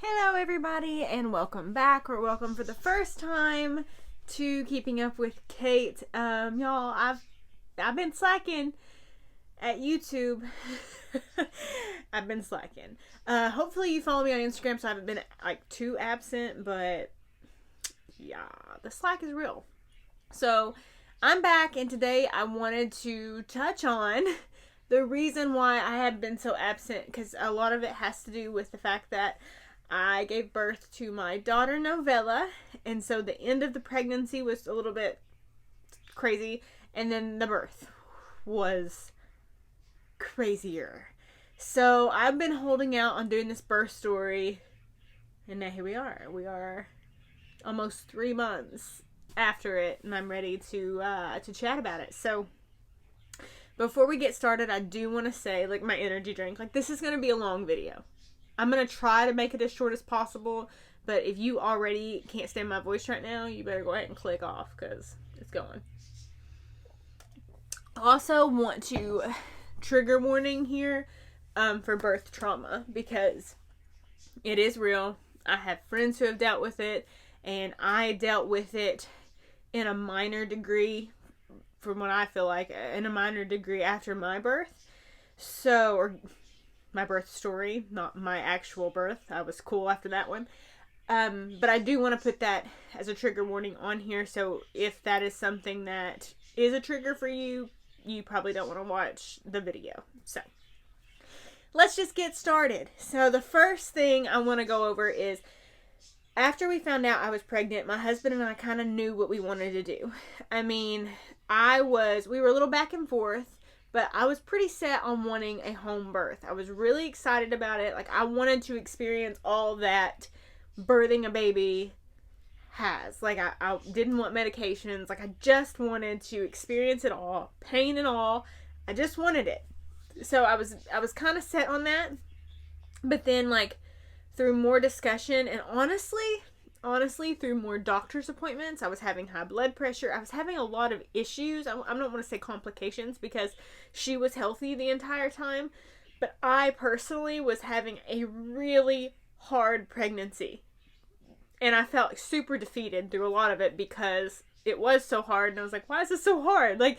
Hello everybody and welcome back, or welcome for the first time to Keeping Up with Kait. Y'all, I've been slacking at YouTube. I've been slacking. Hopefully you follow me on Instagram, so I haven't been like too absent, but yeah, the slack is real. So I'm back, and today I wanted to touch on the reason why I have been so absent, because a lot of it has to do with the fact that I gave birth to my daughter Novella, and so the end of the pregnancy was a little bit crazy, and then the birth was crazier. So I've been holding out on doing this birth story, and now here we are. We are almost 3 months after it, and I'm ready to chat about it. So before we get started, I do want to say, like, my energy drink, like, this is going to be a long video. I'm going to try to make it as short as possible, but if you already can't stand my voice right now, you better go ahead and click off, because it's going. I also want to trigger warning here for birth trauma, because it is real. I have friends who have dealt with it, and I dealt with it in a minor degree, from what I feel like, in a minor degree after my birth. So, or my birth story, not my actual birth. I was cool after that one. But I do want to put that as a trigger warning on here, so if that is something that is a trigger for you, you probably don't want to watch the video. So, let's just get started. So, the first thing I want to go over is, after we found out I was pregnant, my husband and I kind of knew what we wanted to do. I mean, we were a little back and forth, but I was pretty set on wanting a home birth. I was really excited about it. Like, I wanted to experience all that birthing a baby has. Like, I didn't want medications. Like, I just wanted to experience it all. Pain and all. I just wanted it. So, I was kind of set on that. But then, like, through more discussion and honestly, through more doctor's appointments, I was having high blood pressure. I was having a lot of issues. I don't want to say complications, because she was healthy the entire time. But I personally was having a really hard pregnancy. And I felt super defeated through a lot of it, because it was so hard. And I was like, why is this so hard? Like,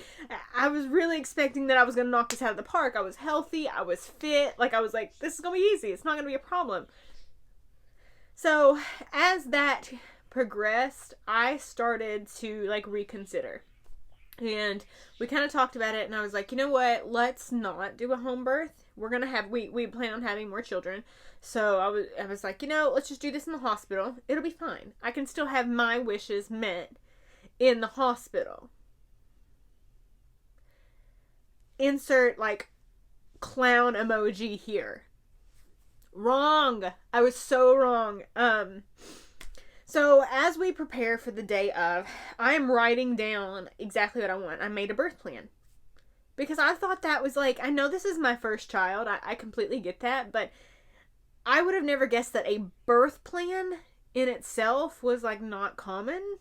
I was really expecting that I was going to knock this out of the park. I was healthy. I was fit. Like, I was like, this is going to be easy. It's not going to be a problem. So, as that progressed, I started to, like, reconsider. And we kind of talked about it, and I was like, you know what? Let's not do a home birth. We're going to have, we plan on having more children. So, I was like, let's just do this in the hospital. It'll be fine. I can still have my wishes met in the hospital. Insert, like, clown emoji here. Wrong. I was so wrong. So as we prepare for the day of, I'm writing down exactly what I want. I made a birth plan, because I thought that was, like, I know this is my first child. I completely get that, but I would have never guessed that a birth plan in itself was, like, not common.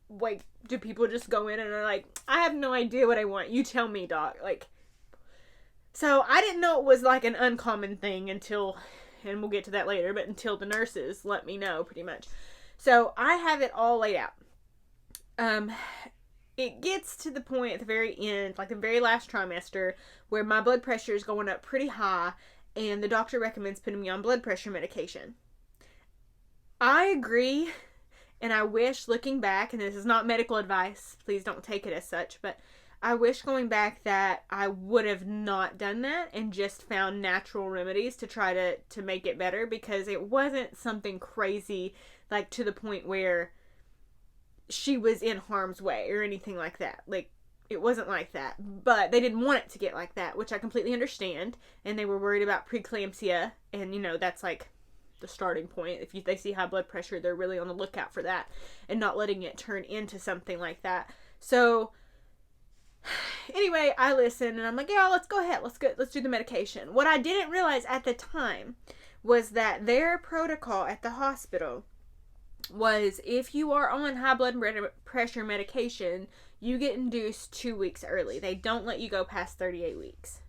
Like, do people just go in and are like, I have no idea what I want. You tell me, doc. Like, so I didn't know it was, like, an uncommon thing until, and we'll get to that later, but until the nurses let me know, pretty much. So I have it all laid out. It gets to the point at the very end, like the very last trimester, where my blood pressure is going up pretty high, and the doctor recommends putting me on blood pressure medication. I agree, and I wish, looking back, and this is not medical advice, please don't take it as such, but I wish going back that I would have not done that and just found natural remedies to try to make it better, because it wasn't something crazy, like, to the point where she was in harm's way or anything like that. Like, it wasn't like that. But they didn't want it to get like that, which I completely understand. And they were worried about preeclampsia, and, that's, like, the starting point. If they see high blood pressure, they're really on the lookout for that and not letting it turn into something like that. So anyway, I listened, and I'm like, yeah, let's go ahead. Let's do the medication. What I didn't realize at the time was that their protocol at the hospital was, if you are on high blood pressure medication, you get induced 2 weeks early. They don't let you go past 38 weeks.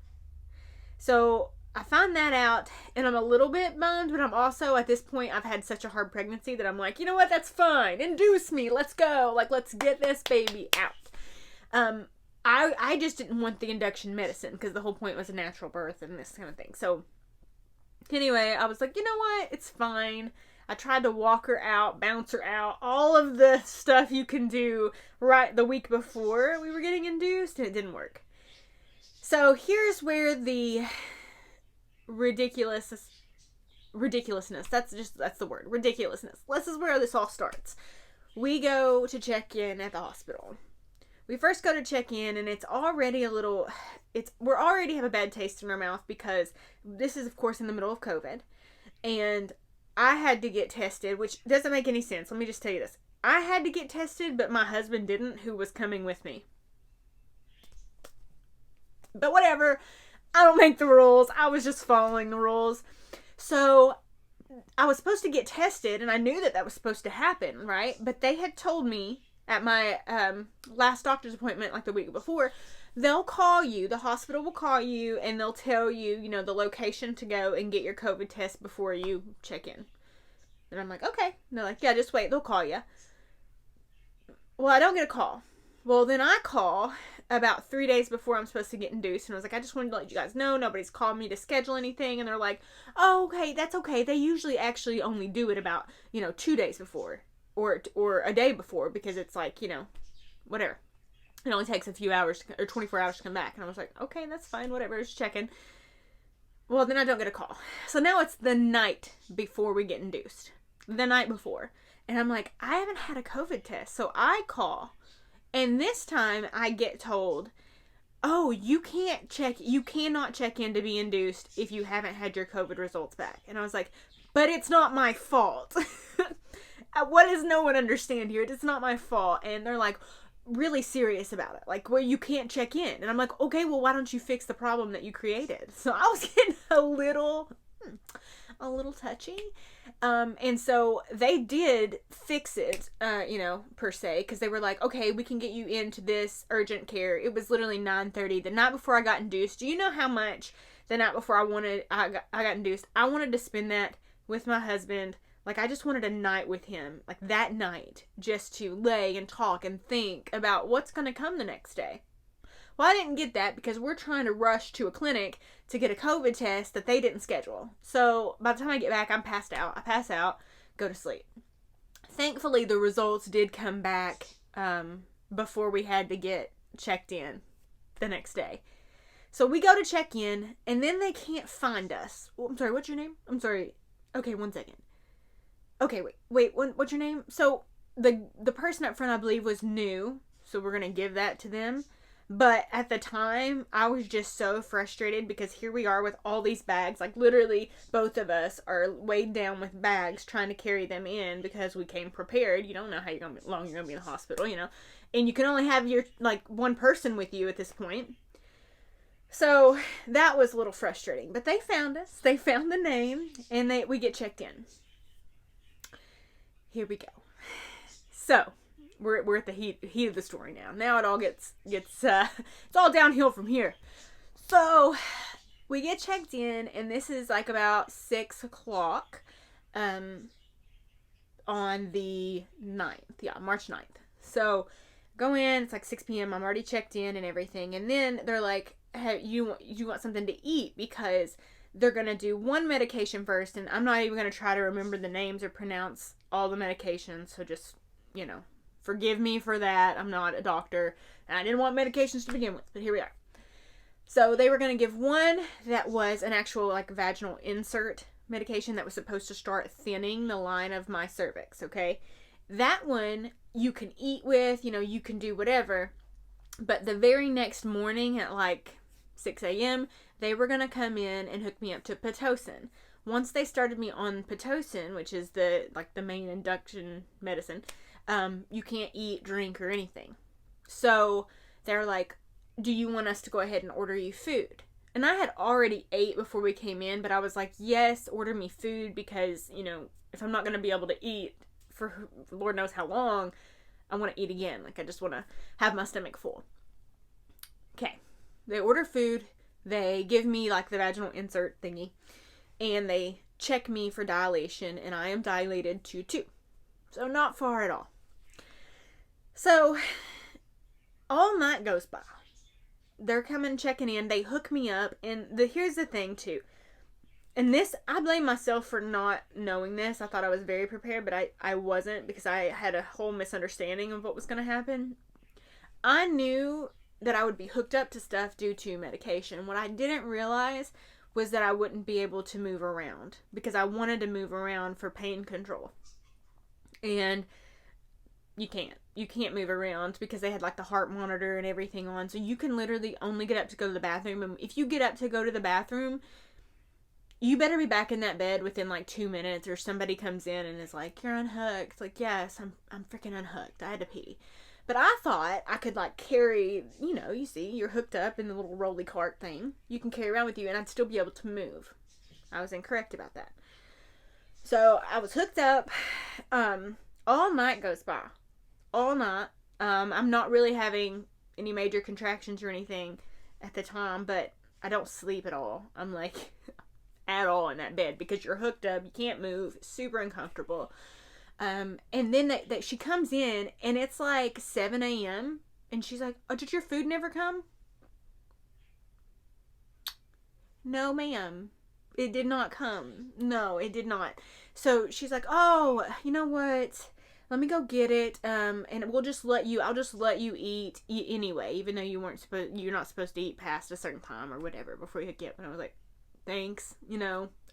So I find that out, and I'm a little bit bummed, but I'm also, at this point, I've had such a hard pregnancy that I'm like, you know what, that's fine. Induce me. Let's go. Like, let's get this baby out. I just didn't want the induction medicine because the whole point was a natural birth and this kind of thing. So, anyway, I was like, you know what, it's fine. I tried to walk her out, bounce her out, all of the stuff you can do right the week before we were getting induced, and it didn't work. So, here's where the ridiculousness, that's the word, ridiculousness. This is where this all starts. We go to check in at the hospital. We first go to check in, and it's already we're already have a bad taste in our mouth because this is, of course, in the middle of COVID, and I had to get tested, which doesn't make any sense. Let me just tell you this. I had to get tested, but my husband didn't, who was coming with me. But whatever. I don't make the rules. I was just following the rules. So I was supposed to get tested, and I knew that was supposed to happen, right? But they had told me at my last doctor's appointment, like the week before, they'll call you, the hospital will call you, and they'll tell you, the location to go and get your COVID test before you check in. And I'm like, okay. And they're like, yeah, just wait, they'll call you. Well, I don't get a call. Well, then I call about 3 days before I'm supposed to get induced, and I was like, I just wanted to let you guys know, nobody's called me to schedule anything, and they're like, oh, okay, that's okay. They usually actually only do it about, 2 days before, or a day before, because it's like, whatever. It only takes a few hours, or 24 hours to come back, and I was like, okay, that's fine, whatever, just checking. Well, then I don't get a call. So now it's the night before we get induced. The night before. And I'm like, I haven't had a COVID test, so I call. And this time I get told, oh, you cannot check in to be induced if you haven't had your COVID results back. And I was like, but it's not my fault. What does no one understand here? It's not my fault. And they're like really serious about it. Like, well, you can't check in. And I'm like, okay, well, why don't you fix the problem that you created? So I was getting a little touchy. And so they did fix it, per se, because they were like, okay, we can get you into this urgent care. It was literally 9:30 the night before I got induced. Do you know how much the night before I got induced? I wanted to spend that with my husband. Like, I just wanted a night with him, like that night, just to lay and talk and think about what's going to come the next day. Well, I didn't get that because we're trying to rush to a clinic to get a COVID test that they didn't schedule. So by the time I get back, I'm passed out. I pass out, go to sleep. Thankfully, the results did come back before we had to get checked in the next day. So we go to check in, and then they can't find us. Oh, I'm sorry, what's your name? I'm sorry. Okay, 1 second. Okay, wait, what's your name? So the person up front, I believe, was new, so we're going to give that to them. But at the time, I was just so frustrated because here we are with all these bags. Like, literally, both of us are weighed down with bags trying to carry them in because we came prepared. You don't know how long you're going to be in the hospital, And you can only have one person with you at this point. So, that was a little frustrating. But they found us. They found the name. And we get checked in. Here we go. So, we're at the heat of the story now. Now it all gets it's all downhill from here. So we get checked in, and this is like about 6 o'clock on the 9th. Yeah, March 9th. So go in, it's like 6 p.m. I'm already checked in and everything. And then they're like, hey, you want something to eat, because they're going to do one medication first, and I'm not even going to try to remember the names or pronounce all the medications, so just, forgive me for that. I'm not a doctor, and I didn't want medications to begin with, but here we are. So they were going to give one that was an actual vaginal insert medication that was supposed to start thinning the line of my cervix, okay? That one you can eat with, you can do whatever, but the very next morning at 6 a.m., they were going to come in and hook me up to Pitocin. Once they started me on Pitocin, which is the main induction medicine, you can't eat, drink, or anything. So they're like, do you want us to go ahead and order you food? And I had already ate before we came in, but I was like, yes, order me food, because, if I'm not going to be able to eat for Lord knows how long, I want to eat again. I just want to have my stomach full. Okay. They order food. They give me like the vaginal insert thingy, and they check me for dilation, and I am dilated to 2. So not far at all. So all night goes by. They're coming checking in. They hook me up, and here's the thing too. And this, I blame myself for not knowing this. I thought I was very prepared, but I wasn't, because I had a whole misunderstanding of what was going to happen. I knew that I would be hooked up to stuff due to medication. What I didn't realize was that I wouldn't be able to move around, because I wanted to move around for pain control. And you can't move around because they had like the heart monitor and everything on. So you can literally only get up to go to the bathroom. And if you get up to go to the bathroom, you better be back in that bed within like 2 minutes, or somebody comes in and is like, "You're unhooked." It's like, yes, I'm freaking unhooked. I had to pee. But I thought I could like carry, you see, you're hooked up in the little rolly cart thing. You can carry around with you, and I'd still be able to move. I was incorrect about that. So I was hooked up. All night goes by. All night. I'm not really having any major contractions or anything at the time, but I don't sleep at all. I'm like at all in that bed because you're hooked up. You can't move. Super uncomfortable. And then she comes in, and it's like 7 a.m. and she's like, "Oh, did your food never come?" No, ma'am. It did not come. No, it did not. So she's like, "Oh, you know what? Let me go get it. And I'll just let you eat anyway, even though you're not supposed to eat past a certain time or whatever before you get." And I was like, "Thanks,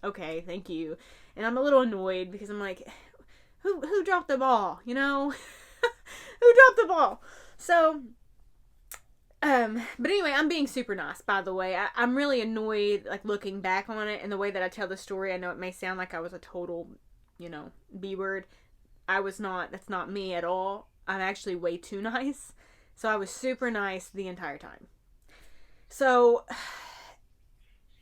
okay, thank you." And I'm a little annoyed because I'm like, who dropped the ball, Who dropped the ball? So, but anyway, I'm being super nice, by the way. I'm really annoyed, like, looking back on it, and the way that I tell the story. I know it may sound like I was a total, B-word. I was not. That's not me at all. I'm actually way too nice. So I was super nice the entire time. So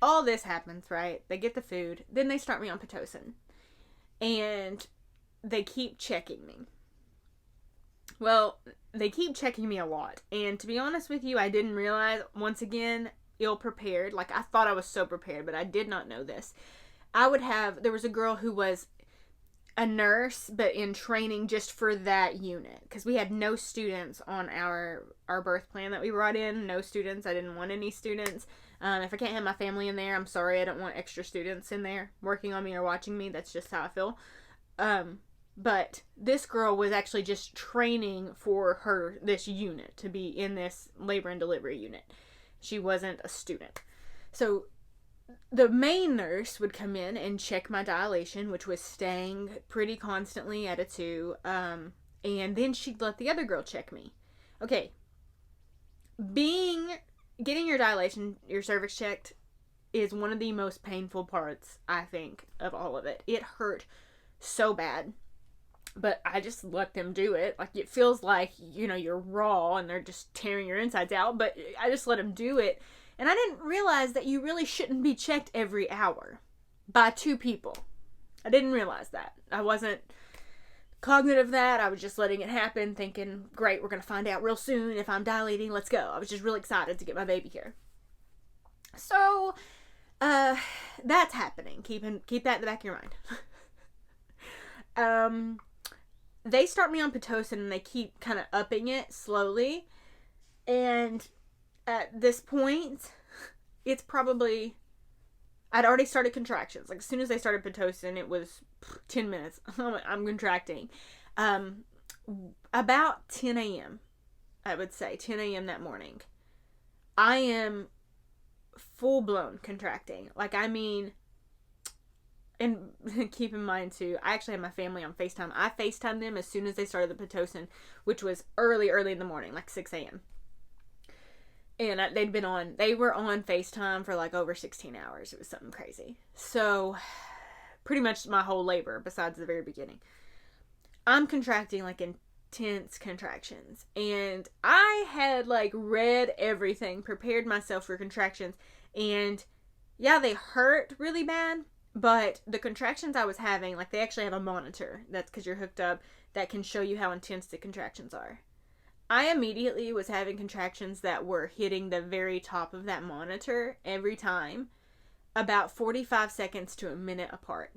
all this happens, right? They get the food. Then they start me on Pitocin. And they keep checking me. Well, they keep checking me a lot. And to be honest with you, I didn't realize, once again, ill-prepared. Like, I thought I was so prepared, but I did not know this. There was a girl who was a nurse, but in training just for that unit. Because we had no students on our birth plan that we brought in. No students. I didn't want any students. If I can't have my family in there, I'm sorry. I don't want extra students in there working on me or watching me. That's just how I feel. But this girl was actually just training for this unit, to be in this labor and delivery unit. She wasn't a student. So the main nurse would come in and check my dilation, which was staying pretty constantly at a 2. And then she'd let the other girl check me. Okay. Getting your dilation, your cervix checked, is one of the most painful parts, I think, of all of it. It hurt so bad. But I just let them do it. Like, it feels like, you're raw and they're just tearing your insides out. But I just let them do it. And I didn't realize that you really shouldn't be checked every hour by 2 people. I didn't realize that. I wasn't cognitive of that. I was just letting it happen, thinking, great, we're going to find out real soon if I'm dilating. Let's go. I was just really excited to get my baby here. So, that's happening. Keep that in the back of your mind. They start me on Pitocin, and they keep kind of upping it slowly. And at this point, it's probably, I'd already started contractions. Like, as soon as they started Pitocin, it was 10 minutes. I'm contracting. About 10 a.m., I would say, 10 a.m. that morning, I am full-blown contracting. Like, I mean, and keep in mind, too, I actually had my family on FaceTime. I FaceTimed them as soon as they started the Pitocin, which was early in the morning, like 6 a.m. And they were on FaceTime for like over 16 hours. It was something crazy. So, pretty much my whole labor, besides the very beginning. I'm contracting like intense contractions. And I had like read everything, prepared myself for contractions. And yeah, they hurt really bad. But the contractions I was having, like, they actually have a monitor. That's because you're hooked up. That can show you how intense the contractions are. I immediately was having contractions that were hitting the very top of that monitor every time, about 45 seconds to a minute apart.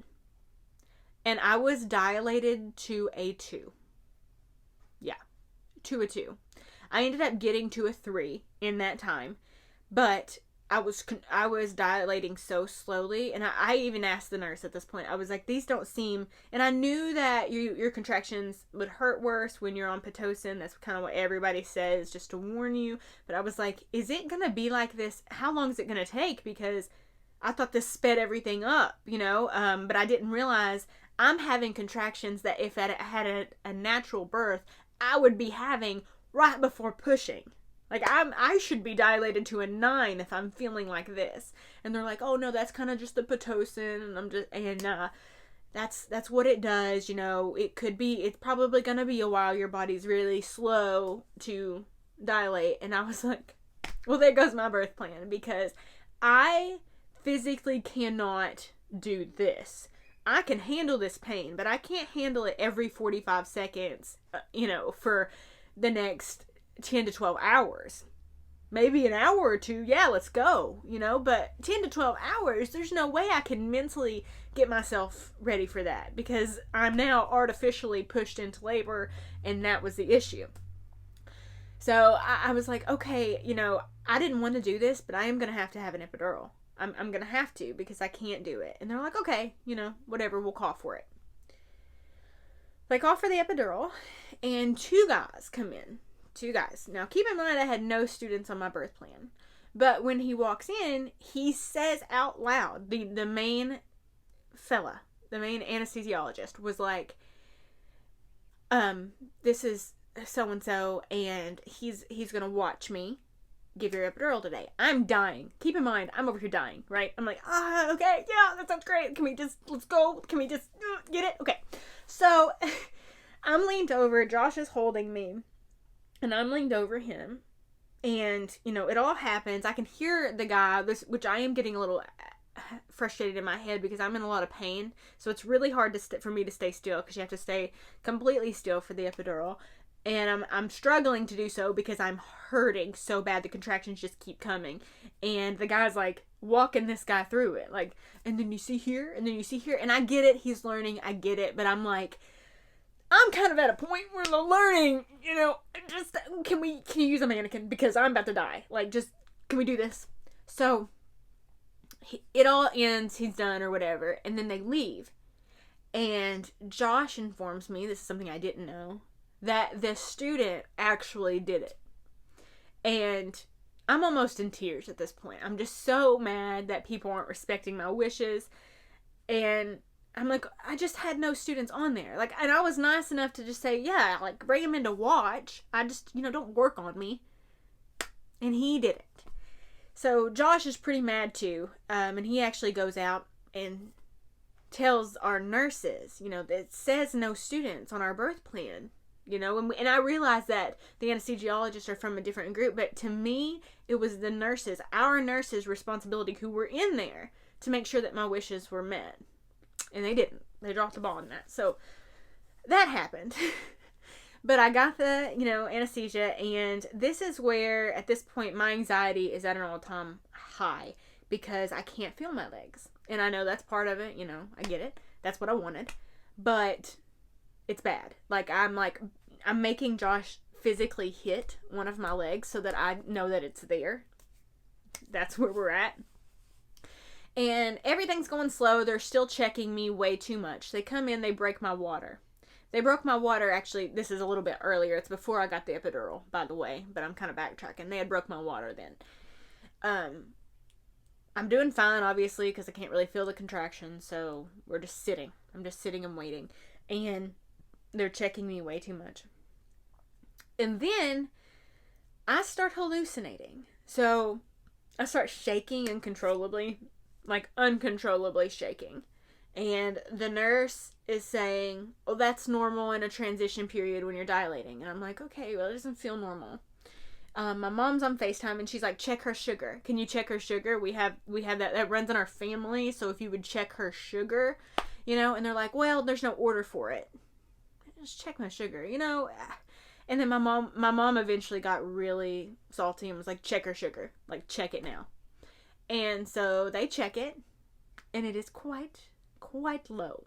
And I was dilated to a 2. Yeah, to a 2. I ended up getting to a 3 in that time, but I was dilating so slowly, and I even asked the nurse at this point. I was like, these don't seem, and I knew that your contractions would hurt worse when you're on Pitocin. That's kind of what everybody says, just to warn you. But I was like, is it gonna be like this? How long is it gonna take? Because I thought this sped everything up, but I didn't realize I'm having contractions that if I had a natural birth, I would be having right before pushing. Like, I should be dilated to a 9 if I'm feeling like this. And they're like, oh no, that's kind of just the Pitocin. And that's what it does. It's probably going to be a while. Your body's really slow to dilate. And I was like, well, there goes my birth plan, because I physically cannot do this. I can handle this pain, but I can't handle it every 45 seconds, for the next 10 to 12 hours. Maybe an hour or two, yeah, let's go, but 10 to 12 hours, there's no way I can mentally get myself ready for that, because I'm now artificially pushed into labor, and that was the issue. So I was like, okay, I didn't want to do this, but I am going to have an epidural. I'm going to have to, because I can't do it. And they're like, okay, whatever, we'll call for it. They call for the epidural, and 2 guys come in. 2 guys. Now, keep in mind, I had no students on my birth plan. But when he walks in, he says out loud, the main fella, the main anesthesiologist, was like, this is so-and-so, and he's going to watch me give your epidural today. I'm dying. Keep in mind, I'm over here dying, right? I'm like, okay, yeah, that sounds great. Let's go. Can we just get it? Okay. So, I'm leaned over. Josh is holding me, and I'm leaned over him, and, it all happens. I can hear the guy, which I am getting a little frustrated in my head, because I'm in a lot of pain, so it's really hard for me to stay still, because you have to stay completely still for the epidural. And I'm struggling to do so because I'm hurting so bad. The contractions just keep coming. And the guy's like walking this guy through it. Like, and then you see here, and then you see here. And I get it. He's learning. I get it. But I'm like, I'm kind of at a point where the learning, just, can you use a mannequin? Because I'm about to die. Like, just, can we do this? So, it all ends. He's done or whatever. And then they leave. And Josh informs me, this is something I didn't know, that the student actually did it. And I'm almost in tears at this point. I'm just so mad that people aren't respecting my wishes. And I'm like, I just had no students on there. Like, and I was nice enough to just say, yeah, like, bring him in to watch. I just, don't work on me. And he did it. So Josh is pretty mad too. And he actually goes out and tells our nurses, that it says no students on our birth plan. And I realized that the anesthesiologists are from a different group, but to me, it was our nurses' responsibility who were in there to make sure that my wishes were met. And they didn't. They dropped the ball on that. So, that happened. But I got the, anesthesia, and this is where, at this point, my anxiety is at an all-time high, because I can't feel my legs. And I know that's part of it, I get it. That's what I wanted. But it's bad. Like, I'm making Josh physically hit one of my legs so that I know that it's there. That's where we're at. And everything's going slow. They're still checking me way too much. They come in, they break my water. They broke my water, actually, this is a little bit earlier. It's before I got the epidural, by the way. But I'm kind of backtracking. They had broke my water then. I'm doing fine, obviously, because I can't really feel the contractions. So we're just sitting. I'm just sitting and waiting. And they're checking me way too much. And then I start hallucinating. So I start shaking uncontrollably. Like, uncontrollably shaking. And the nurse is saying, oh, that's normal in a transition period when you're dilating. And I'm like, okay, well, it doesn't feel normal. My mom's on FaceTime, and she's like, check her sugar. Can you check her sugar? We have that runs in our family. So if you would check her sugar, and they're like, well, there's no order for it. Just check my sugar, And then my mom eventually got really salty and was like, check her sugar. Like, check it now. And so they check it, and it is quite low.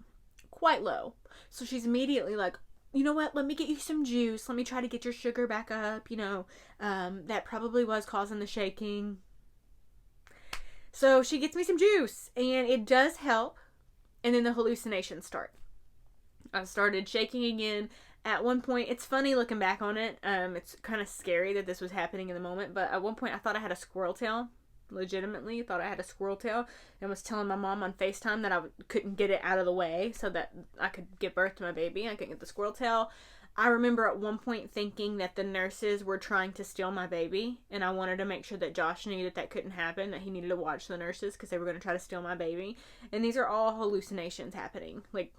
Quite low. So she's immediately like, you know what, let me get you some juice. Let me try to get your sugar back up. That probably was causing the shaking. So she gets me some juice, and it does help. And then the hallucinations start. I started shaking again. At one point, it's funny looking back on it. It's kind of scary that this was happening in the moment. But at one point, I thought I had a squirrel tail. Legitimately thought I had a squirrel tail, and was telling my mom on FaceTime that I couldn't get it out of the way so that I could give birth to my baby. I couldn't get the squirrel tail. I remember at one point thinking that the nurses were trying to steal my baby, and I wanted to make sure that Josh knew that that couldn't happen, that he needed to watch the nurses because they were going to try to steal my baby. And these are all hallucinations happening, like,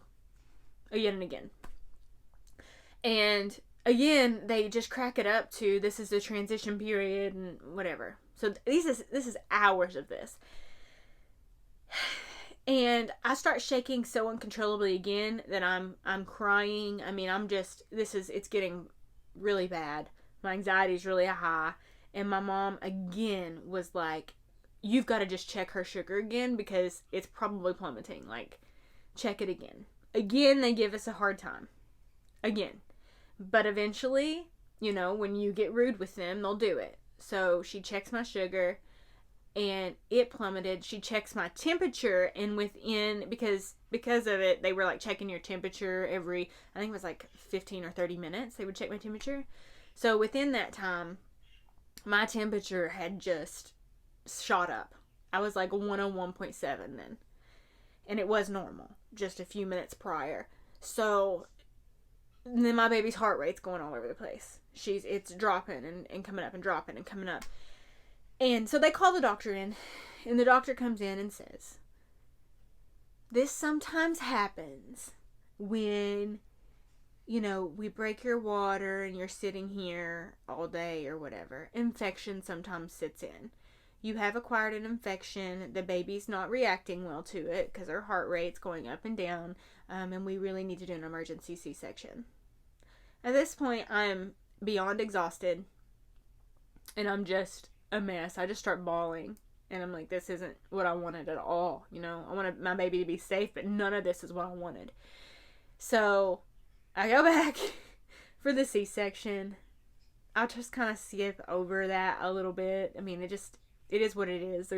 again and again. And again, they just crack it up to, this is the transition period and whatever. So this is hours of this. And I start shaking so uncontrollably again that I'm crying. I mean, it's getting really bad. My anxiety is really high. And my mom again was like, you've got to just check her sugar again because it's probably plummeting. Like, check it again. Again, they give us a hard time. Again. But eventually, when you get rude with them, they'll do it. So she checks my sugar, and it plummeted. She checks my temperature, and because of it, they were like checking your temperature every, I think it was like 15 or 30 minutes. They would check my temperature. So within that time, my temperature had just shot up. I was like 101.7 then. And it was normal just a few minutes prior. So then my baby's heart rate's going all over the place. It's dropping and coming up and dropping and coming up. And so they call the doctor in, and the doctor comes in and says, this sometimes happens when, we break your water and you're sitting here all day or whatever. Infection sometimes sits in. You have acquired an infection. The baby's not reacting well to it because her heart rate's going up and down, and we really need to do an emergency C-section. At this point, I'm beyond exhausted, and I'm just a mess. I just start bawling, and I'm like, this isn't what I wanted at all. I wanted my baby to be safe, but none of this is what I wanted. So I go back for the C-section. I'll just kind of skip over that a little bit. I mean, it is what it is.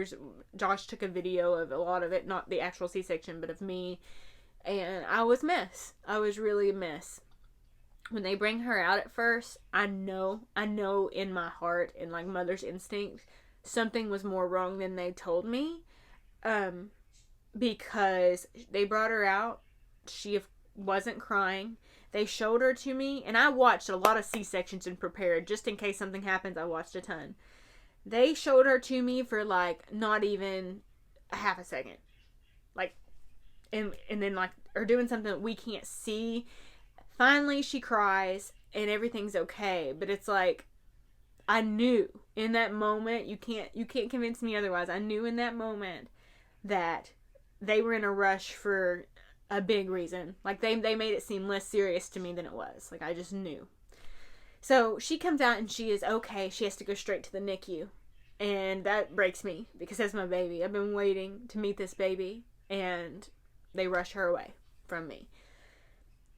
Josh took a video of a lot of it, not the actual C-section, but of me, and I was a mess. I was really a mess. When they bring her out at first, I know in my heart, in like mother's instinct, something was more wrong than they told me. Because they brought her out, she wasn't crying. They showed her to me, and I watched a lot of C-sections and prepared, just in case something happens. I watched a ton. They showed her to me for like not even a half a second, like, and then like, or doing something that we can't see. Finally, she cries, and everything's okay. But it's like, I knew in that moment, you can't convince me otherwise. I knew in that moment that they were in a rush for a big reason. Like, they made it seem less serious to me than it was. Like, I just knew. So she comes out, and she is okay. She has to go straight to the NICU. And that breaks me, because that's my baby. I've been waiting to meet this baby, and they rush her away from me.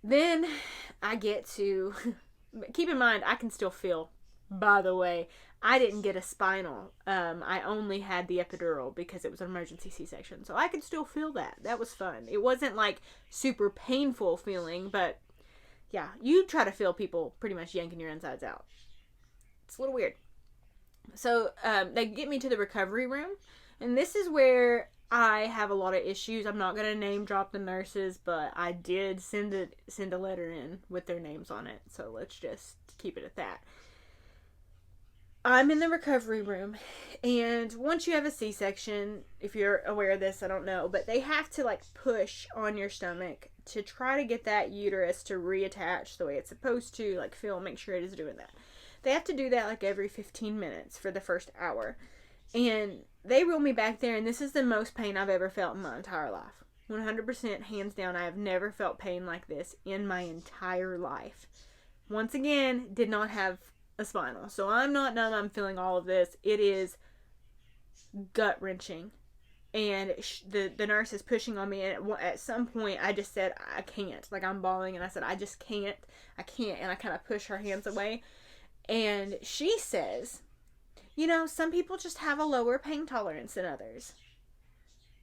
Then I get to, keep in mind, I can still feel, by the way, I didn't get a spinal. I only had the epidural because it was an emergency C-section. So I could still feel that. That was fun. It wasn't like super painful feeling, but yeah, you try to feel people pretty much yanking your insides out. It's a little weird. So they get me to the recovery room, and this is where I have a lot of issues. I'm not going to name drop the nurses, but I did send a letter in with their names on it. So let's just keep it at that. I'm in the recovery room, and once you have a C-section, if you're aware of this, I don't know, but they have to like push on your stomach to try to get that uterus to reattach the way it's supposed to, like make sure it is doing that. They have to do that like every 15 minutes for the first hour. And they reel me back there, and this is the most pain I've ever felt in my entire life. 100% hands down, I have never felt pain like this in my entire life. once again, did not have a spinal. So I'm not numb. I'm feeling all of this. It is gut-wrenching. And the nurse is pushing on me. And at some point, I just said, I can't. Like, I'm bawling. And I said, I just can't. I can't. And I kind of push her hands away. And she says, you know, some people just have a lower pain tolerance than others.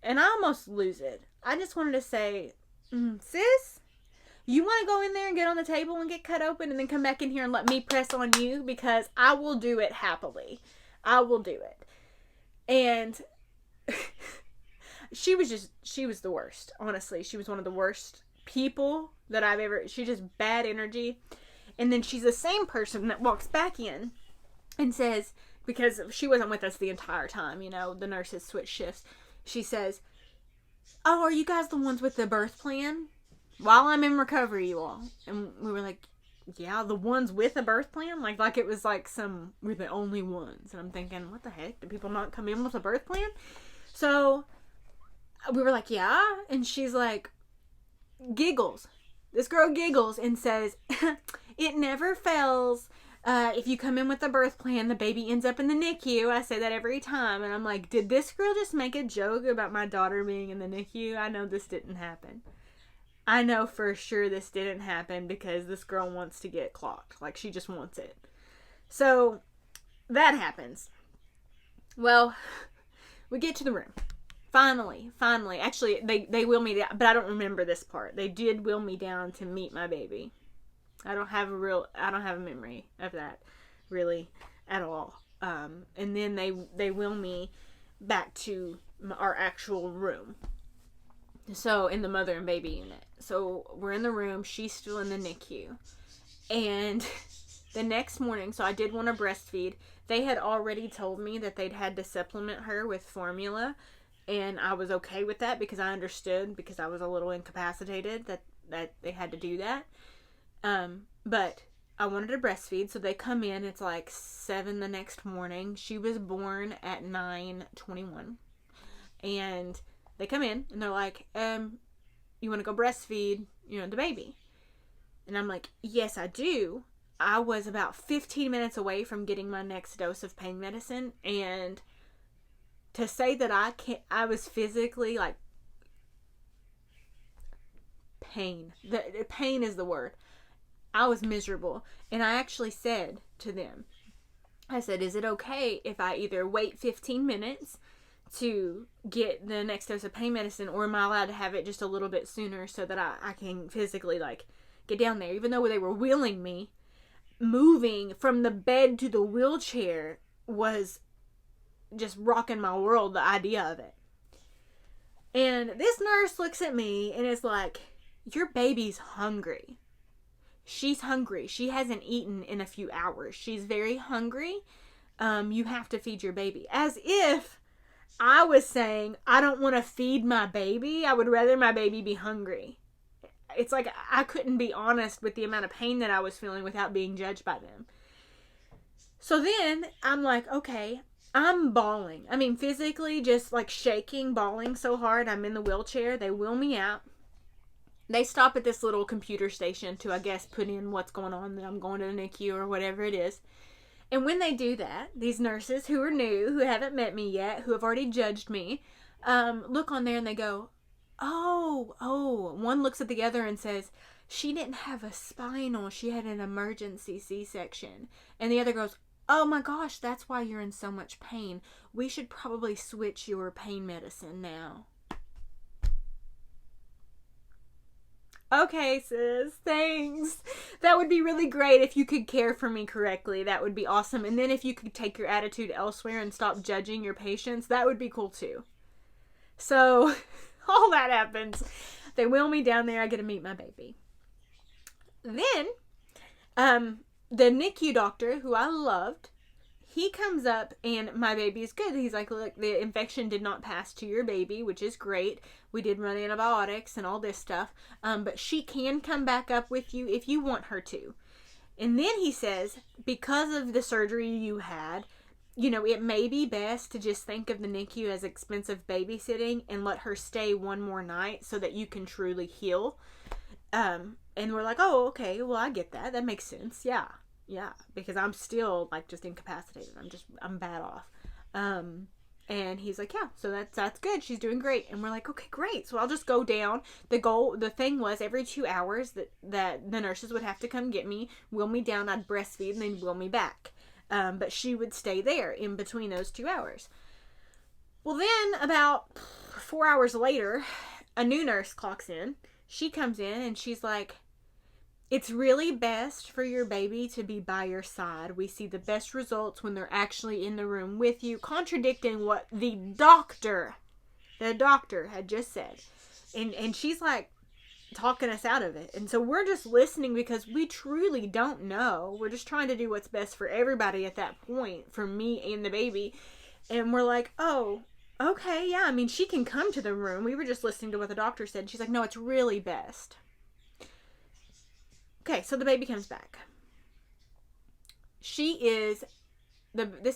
And I almost lose it. I just wanted to say, sis, you want to go in there and get on the table and get cut open and then come back in here and let me press on you? Because I will do it happily. I will do it. And she was the worst. Honestly, she was one of the worst people that I've ever, she's just bad energy. And then she's the same person that walks back in and says, because she wasn't with us the entire time, you know, the nurses switch shifts. She says, oh, are you guys the ones with the birth plan? While I'm in recovery, you all. And we were like, yeah, the ones with a birth plan? Like it was like we're the only ones. And I'm thinking, what the heck? Do people not come in with a birth plan? So we were like, yeah. And she's like, giggles. This girl giggles and says, it never fails. If you come in with a birth plan, the baby ends up in the NICU. I say that every time. And I'm like, did this girl just make a joke about my daughter being in the NICU? I know this didn't happen. I know for sure this didn't happen because this girl wants to get clocked. Like, she just wants it. So, that happens. Well, we get to the room. Finally. Actually, they wheel me down, but I don't remember this part. They did wheel me down to meet my baby. I don't have a memory of that, really, at all. And then they wheel me back to our actual room. So, in the mother and baby unit. So, we're in the room. She's still in the NICU. And the next morning, so I did want to breastfeed. They had already told me that they'd had to supplement her with formula. And I was okay with that because I understood, because I was a little incapacitated, that they had to do that. But I wanted to breastfeed. So, they come in. It's like 7 the next morning. She was born at 9:21. And they come in and they're like, you want to go breastfeed, the baby? And I'm like, yes, I do. I was about 15 minutes away from getting my next dose of pain medicine. And to say that I was physically like, pain. Pain is the word. I was miserable. And I actually said to them, I said, is it okay if I either wait 15 minutes to get the next dose of pain medicine, or am I allowed to have it just a little bit sooner so that I can physically like get down there? Even though they were wheeling me, moving from the bed to the wheelchair was just rocking my world, the idea of it. And this nurse looks at me and is like, your baby's hungry. She's hungry. She hasn't eaten in a few hours. She's very hungry. You have to feed your baby. As if I was saying, I don't want to feed my baby. I would rather my baby be hungry. It's like I couldn't be honest with the amount of pain that I was feeling without being judged by them. So then I'm like, okay, I'm bawling. I mean, physically just like shaking, bawling so hard. I'm in the wheelchair. They wheel me out. They stop at this little computer station to, I guess, put in what's going on, that I'm going to the NICU or whatever it is. And when they do that, these nurses who are new, who haven't met me yet, who have already judged me, look on there and they go, oh. One looks at the other and says, she didn't have a spinal. She had an emergency C-section. And the other goes, oh my gosh, that's why you're in so much pain. We should probably switch your pain medicine now. Okay, sis, thanks. That would be really great if you could care for me correctly. That would be awesome. And then if you could take your attitude elsewhere and stop judging your patients, that would be cool too. So, all that happens. They wheel me down there. I get to meet my baby. Then, the NICU doctor, who I loved, he comes up and my baby is good. He's like, look, the infection did not pass to your baby, which is great. We did run antibiotics and all this stuff. But she can come back up with you if you want her to. And then he says, because of the surgery you had, it may be best to just think of the NICU as expensive babysitting and let her stay one more night so that you can truly heal. And we're like, oh, okay, well, I get that. That makes sense. Yeah. Yeah. Because I'm still like just incapacitated. I'm bad off. And he's like, yeah, so that's good. She's doing great. And we're like, okay, great. So I'll just go down. The thing was every 2 hours that the nurses would have to come get me, wheel me down, I'd breastfeed, and then wheel me back. But she would stay there in between those 2 hours. Well, then about 4 hours later, a new nurse clocks in. She comes in and she's like, it's really best for your baby to be by your side. We see the best results when they're actually in the room with you, contradicting what the doctor had just said. And she's like talking us out of it. And so we're just listening because we truly don't know. We're just trying to do what's best for everybody at that point, for me and the baby. And we're like, oh, okay, yeah, I mean, she can come to the room. We were just listening to what the doctor said. And she's like, no, it's really best. Okay, so the baby comes back. This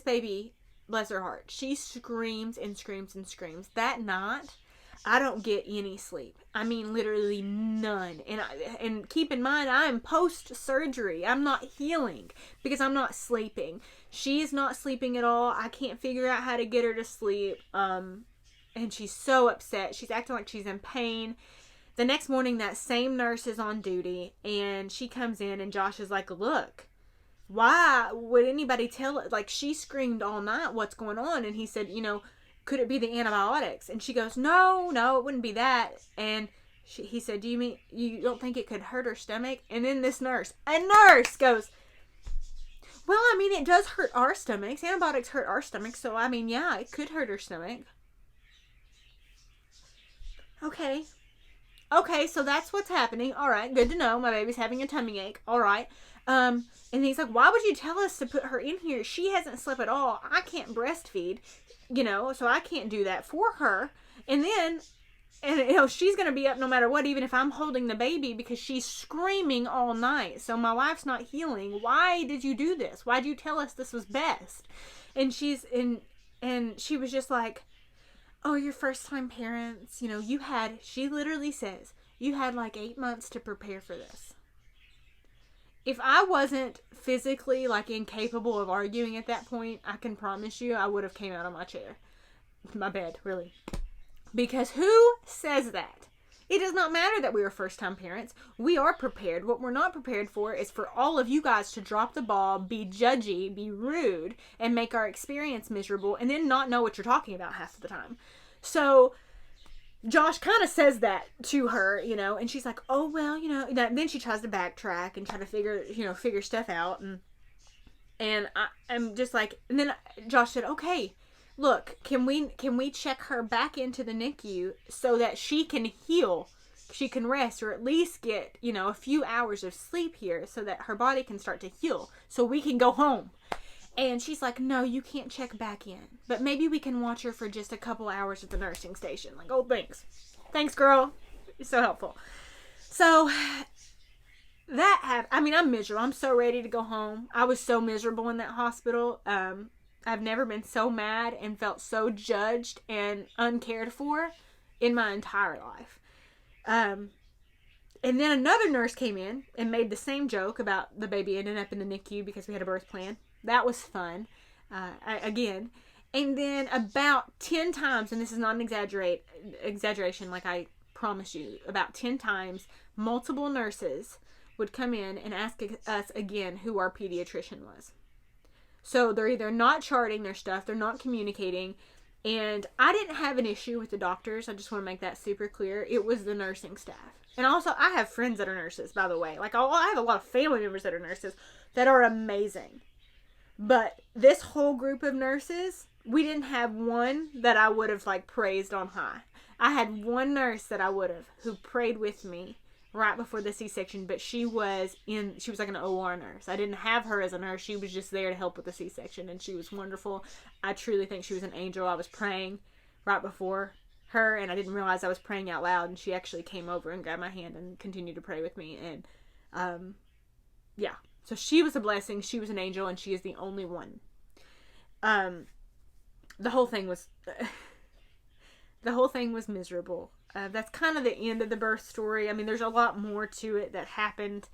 baby, bless her heart, she screams and screams and screams. That night, I don't get any sleep. I mean, literally none. And keep in mind, I am post-surgery. I'm not healing because I'm not sleeping. She is not sleeping at all. I can't figure out how to get her to sleep. And she's so upset. She's acting like she's in pain. The next morning, that same nurse is on duty, and she comes in, and Josh is like, look, why would anybody tell it? Like, she screamed all night, what's going on? And he said, could it be the antibiotics? And she goes, no, it wouldn't be that. And he said, do you mean you don't think it could hurt her stomach? And then this nurse goes, well, I mean, it does hurt our stomachs. Antibiotics hurt our stomachs, so, I mean, yeah, it could hurt her stomach. Okay, so that's what's happening. All right, good to know. My baby's having a tummy ache. All right. And he's like, why would you tell us to put her in here? She hasn't slept at all. I can't breastfeed, so I can't do that for her. And then, she's going to be up no matter what, even if I'm holding the baby, because she's screaming all night. So my wife's not healing. Why did you do this? Why did you tell us this was best? And she was just like, oh, you're first time parents, she literally says, you had like 8 months to prepare for this. If I wasn't physically like incapable of arguing at that point, I can promise you I would have came out of my bed, really. Because who says that? It does not matter that we are first time parents. We are prepared. What we're not prepared for is for all of you guys to drop the ball, be judgy, be rude, and make our experience miserable, and then not know what you're talking about half of the time. So Josh kind of says that to her, and she's like, oh, well, then she tries to backtrack and try to figure stuff out. And I'm just like, and then Josh said, okay, look, can we check her back into the NICU so that she can heal, she can rest, or at least get, a few hours of sleep here so that her body can start to heal so we can go home. And she's like, no, you can't check back in, but maybe we can watch her for just a couple hours at the nursing station. Like, oh, thanks, girl, you're so helpful. So that happened. I mean, I'm miserable. I'm so ready to go home. I was so miserable in that hospital. I've never been so mad and felt so judged and uncared for in my entire life. And then another nurse came in and made the same joke about the baby ending up in the NICU because we had a birth plan. That was fun. Again. And then about 10 times, and this is not an exaggeration, like I promise you, about 10 times, multiple nurses would come in and ask us again who our pediatrician was. So they're either not charting their stuff, they're not communicating, and I didn't have an issue with the doctors. I just want to make that super clear. It was the nursing staff. And also, I have friends that are nurses, by the way. Like, I have a lot of family members that are nurses that are amazing. But this whole group of nurses, we didn't have one that I would have, like, praised on high. I had one nurse that I would have, who prayed with me right before the C-section, but she was like an OR nurse. I didn't have her as a nurse. She was just there to help with the C-section, and she was wonderful. I truly think she was an angel. I was praying right before her, and I didn't realize I was praying out loud, and she actually came over and grabbed my hand and continued to pray with me, and yeah. So she was a blessing. She was an angel, and she is the only one. The whole thing was miserable. that's kind of the end of the birth story. I mean, there's a lot more to it that happened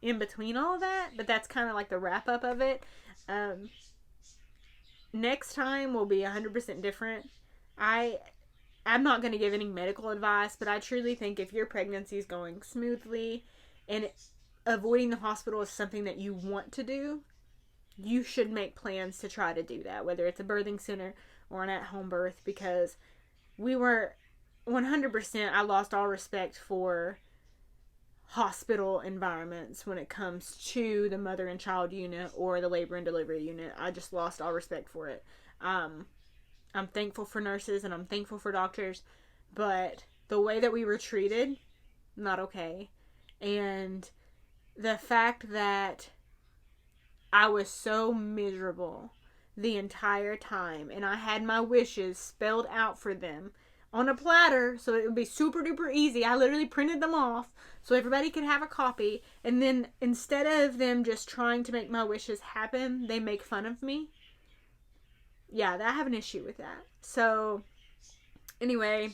in between all of that, but that's kind of like the wrap up of it. Next time will be 100% different. I'm not going to give any medical advice, but I truly think if your pregnancy is going smoothly and avoiding the hospital is something that you want to do, you should make plans to try to do that, whether it's a birthing center or an at-home birth, because we were 100%, I lost all respect for hospital environments when it comes to the mother and child unit or the labor and delivery unit. I just lost all respect for it. I'm thankful for nurses and I'm thankful for doctors, but the way that we were treated, not okay. And the fact that I was so miserable the entire time, and I had my wishes spelled out for them on a platter so it would be super duper easy. I literally printed them off so everybody could have a copy, and then instead of them just trying to make my wishes happen, they make fun of me. Yeah, I have an issue with that. So anyway,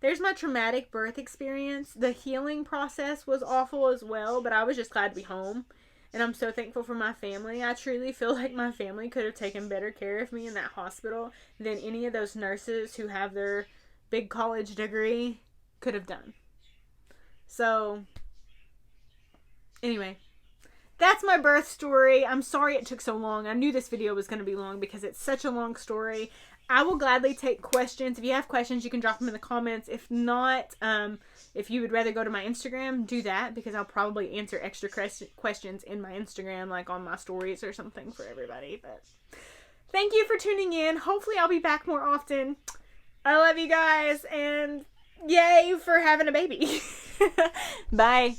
there's my traumatic birth experience. The healing process was awful as well, but I was just glad to be home. And I'm so thankful for my family. I truly feel like my family could have taken better care of me in that hospital than any of those nurses who have their big college degree could have done. So, anyway, that's my birth story. I'm sorry it took so long. I knew this video was going to be long because it's such a long story. I will gladly take questions. If you have questions, you can drop them in the comments. If not, if you would rather go to my Instagram, do that, because I'll probably answer extra questions in my Instagram, like on my stories or something for everybody. But thank you for tuning in. Hopefully I'll be back more often. I love you guys, and yay for having a baby. Bye.